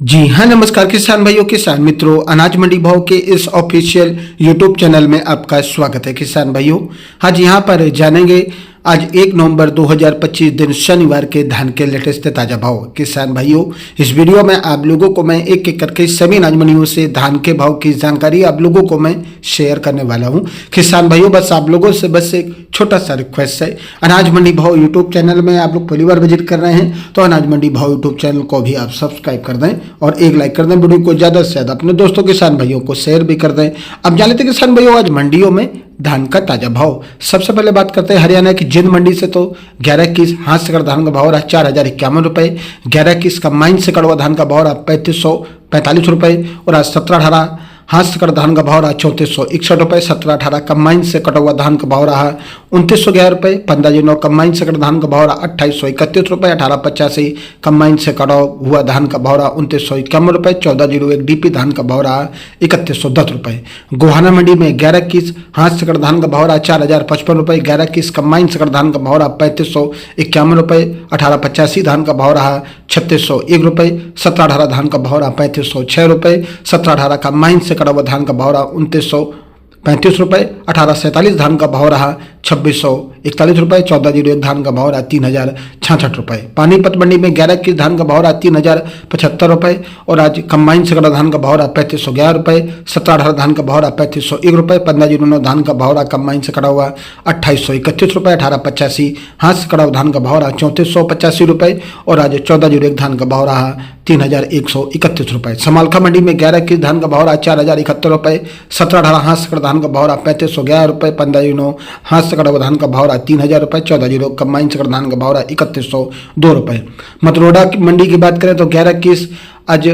जी हाँ, नमस्कार किसान भाइयों, किसान मित्रों, अनाज मंडी भाव के इस ऑफिशियल यूट्यूब चैनल में आपका स्वागत है। किसान भाइयों, आज यहाँ पर जानेंगे आज 1 नवंबर 2025 दिन शनिवार के धान के लेटेस्ट ताजा भाव। किसान भाइयों, इस वीडियो में आप लोगों को मैं एक एक करके सभी अनाज मंडियों से धान के भाव की जानकारी आप लोगों को मैं शेयर करने वाला हूँ। किसान भाइयों, बस आप लोगों से बस एक छोटा सा रिक्वेस्ट है, अनाज मंडी भाव यूट्यूब चैनल में आप लोग पहली बार विजिट कर रहे हैं तो अनाज मंडी भाव यूट्यूब चैनल को भी आप सब्सक्राइब कर दें और एक लाइक कर दें। वीडियो को ज़्यादा से ज़्यादा अपने दोस्तों किसान भाइयों को शेयर भी कर दें। अब जान लेते हैं किसान भाइयों आज मंडियों में धान का ताजा भाव। सबसे पहले बात करते हैं हरियाणा की जिंद मंडी से, तो 11-21 हाथ से कड़ा धान का भाव रहा 4051 रुपये। 11-21 कंबाइन से कड़वा धान का भाव रहा 3545 रुपये और आज 17-18 हाथ से कड़ा धान का भाव रहा 3461 रुपये। 17-18 कंबाइन से कटा हुआ धान का भाव रहा 2911 रुपये। 15-9 कंबाइन से कटा धान का भाव रहा 2831 रुपये। 18-85 कंबाइन से कटा हुआ धान का भाव रहा 2951 रुपये। 14-01 डीपी धान का भाव रहा 3110 रुपये। गोहाना मंडी में 11-21 हाथ से कटा धान का भाव रहा 4055 रुपये। 11-21 कंबाइन से कटा धान का भाव रहा 3551 रुपये। 18-85 धान का भाव रहा 3601 रुपये। 17-18 धान का भाव रहा 3506 रुपये। 17-18 कंबाइन से कड़ा हुआ धान का भाव रहा 2935 रुपये। 18-47 धान का भाव रहा 2641 रुपये। 14-01 धान का भाव रहा 3066 रुपये। पानीपत मंडी में 11-21 धान का भाव रहा 3075 रुपये और आज कंबाइन से कड़ा धान का भाव रहा 3511 रुपये। 17-18 धान का भाव रहा 3501 रुपये। 15-09 धान का भाव रहा कंबाइन से कड़ा हुआ 2831 रुपये। 18-85 हाथ से कड़ा हुआ धान का भाव रहा 3485 रुपये और आज 14-01 धान का भाव रहा 3131 रुपये। समालखा मंडी में 11-21 धान का भाव रहा 4071 रुपये। 17-18 हाथ से कड़ा धान का भाव रहा 3511 रुपये। 15-9 हाथ से कड़ा हुआ धान का भाव रहा 3000 रुपये। 14-0 कंबाइन से कड़ा धान का भाव रहा 3102 रुपये। मतरोडा की मंडी की बात करें तो 11-21 आज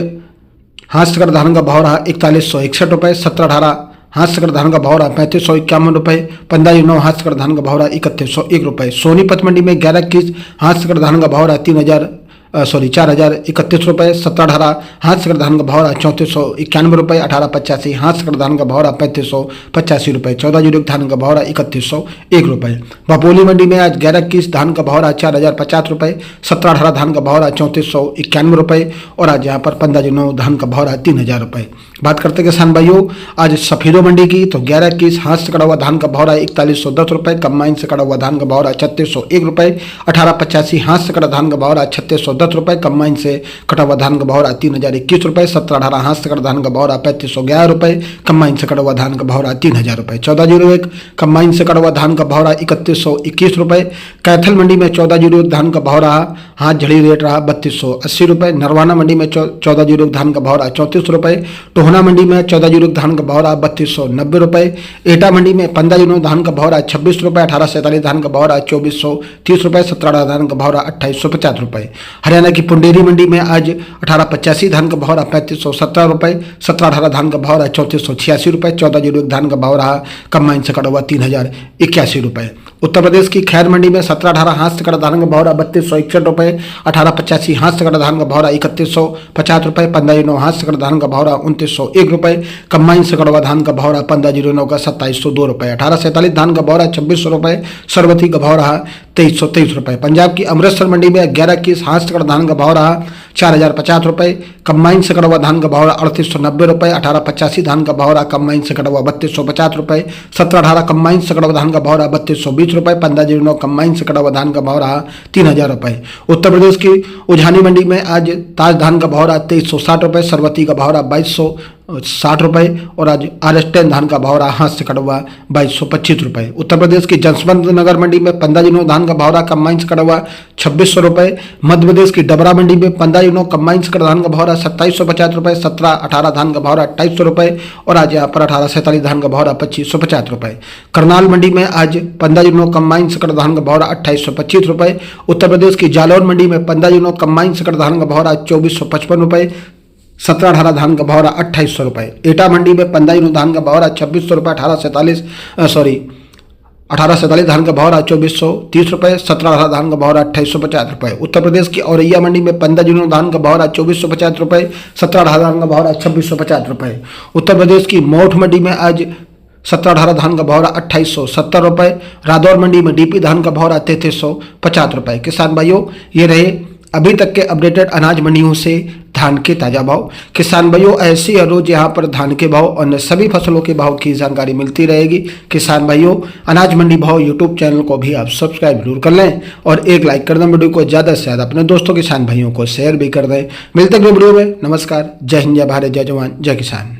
हाथ से कड़ा धान का भाव रहा 4161 रुपये। 17-18 हाथ से कड़ा धान का भाव रहा 3551 रुपये। 15-9 हाथ से कड़ा धान का भाव रहा 3101 रुपये। सोनीपत मंडी में 11-21 हाथ से कड़ा धान का भाव रहा 4031 रुपये। 17-18 हाथ से कड़ा धान का भाव रहा 3491 रुपये। 18-85 हाथ से कड़ा धान का भाव रहा 3585 रुपये। 14-01 धान का भाव रहा 3101 रुपये। बपोली मंडी में आज 11-21 धान का भाव रहा 4050 रुपये। 17-18 धान का भाव रहा 3491 रुपये और आज यहाँ पर 15-9 धान का भाव रहा 3000 रुपये। बात करते किसान भाइयों आज सफेदो मंडी की, तो 11-21 हाथ से कड़ा हुआ धान का भाव रहा 4110 रुपये। कंबाइन से कड़ा हुआ धान का भाव रहा 3601 रुपये। 18-85 हाथ से कड़ा धान का भाव रहा 3610 रुपये। कंबाइन से कटा हुआ धान का भाव रहा 3021 रुपये। 17-18 हाथ से कड़ा धान का भाव रहा 3511 रुपये। कंबाइन से कटा हुआ धान का भाव रहा 3000 रुपये। 14-01 कंबाइन से कटा हुआ धान का भाव रहा 3121 रुपये। कैथल मंडी में 14-01 धान का भाव रहा हाथ झड़ी रेट रहा 3280 रुपये। नरवाना मंडी में 14-01 धान का भाव रहा 34 रुपये। टोहना मंडी में 14-01 धान का भाव रहा 3290 रुपये। एटा मंडी में 15-09 धान का भाव रहा 26 रुपये। 18-47 धान का भाव रहा 2430 रुपये। 17-18 धान का भाव रहा 2850 रुपये। हरियाणा की पुंडेरी मंडी में आज 18-85 धान का भाव रहा 3517 रुपये। 17-18 धान का भाव रहा 3486 रुपये। 14-01 धान का भाव रहा कंबाइन से कटा हुआ 3081 रुपये। उत्तर प्रदेश की खैर मंडी में 17-18 हाथ से कटा धान का भाव रहा 3261 रुपये। 18-85 हाथ से कटा धान का भाव रहा 3150 रुपये। 15-9 हाथ से कटा धान का भाव रहा 2901 रुपये। कंबाइन से कटा धान का भाव रहा 15-09 का 2702 रुपये। 18-47 धान का भाव रहा 2600 रुपये। सरबती का भाव रहा 2323 रुपये। पंजाब की अमृतसर मंडी में 11-21 हाथ से कटा धान का भाव रहा 4050 रुपये। कंबाइन से कटा हुआ धान का भाव रहा 3890 रुपये। 18-85 धान का भाव रहा कंबाइन से कटा हुआ 3250 रुपये। 17-18 कंबाइन से कटा हुआ धान का भाव रहा 3220 रुपये। 15-09 कंबाइन से कटा हुआ धान का भाव रहा 3000 रुपये। उत्तर प्रदेश की उझानी मंडी में आज ताज धान का भाव रहा 2360 रुपये। सरबती का भाव रहा 2260 रुपये और आज RS10 धान का भाव रहा हाथ से कटा हुआ 2225 रुपये। उत्तर प्रदेश की जसवंत नगर मंडी में 15-09 धान का भाव रहा कंबाइन से कटा हुआ 2600 रुपये। मध्य प्रदेश की डबरा मंडी में 15-09 कंबाइन से कटा धान का भाव रहा 2750 रुपये। 17-18 धान का भाव रहा 2800 रुपये और आज यहाँ पर 18-47 धान का भाव रहा 2550 रुपये। करनाल मंडी में आज 15-09 कंबाइन से कटा धान का भाव रहा 2825 रुपये। उत्तर प्रदेश की जालौन मंडी में 15-09 कंबाइन से कटा धान का भाव रहा 2455 रुपये। 17-18 धान का भाव रहा 2800 रुपये। एटा मंडी में 15-09 धान का भाव रहा 2600 रुपये। 18-47 धान का भाव रहा 2430 रुपये। 17-18 धान का भाव रहा 2850 रुपये। उत्तर प्रदेश की औरैया मंडी में 15-09 धान का भाव रहा 2450 रुपये। 17-18 धान का भाव रहा 2650 रुपये। उत्तर प्रदेश की मौठ मंडी में आज 17-18 धान का भाव रहा 2870 रुपये। रादौर मंडी में DP धान का भाव रहा 3350 रुपये। किसान भाइयों, ये रहे अभी तक के अपडेटेड अनाज मंडियों से धान के ताजा भाव। किसान भाइयों, ऐसी हर रोज यहाँ पर धान के भाव और सभी फसलों के भाव की जानकारी मिलती रहेगी। किसान भाइयों, अनाज मंडी भाव यूट्यूब चैनल को भी आप सब्सक्राइब जरूर कर लें और एक लाइक कर दें। वीडियो को ज्यादा से ज्यादा अपने दोस्तों किसान भाइयों को शेयर भी कर दें। मिलते हैं वीडियो में। नमस्कार। जय हिंद, जय भारत, जय जवान, जय किसान।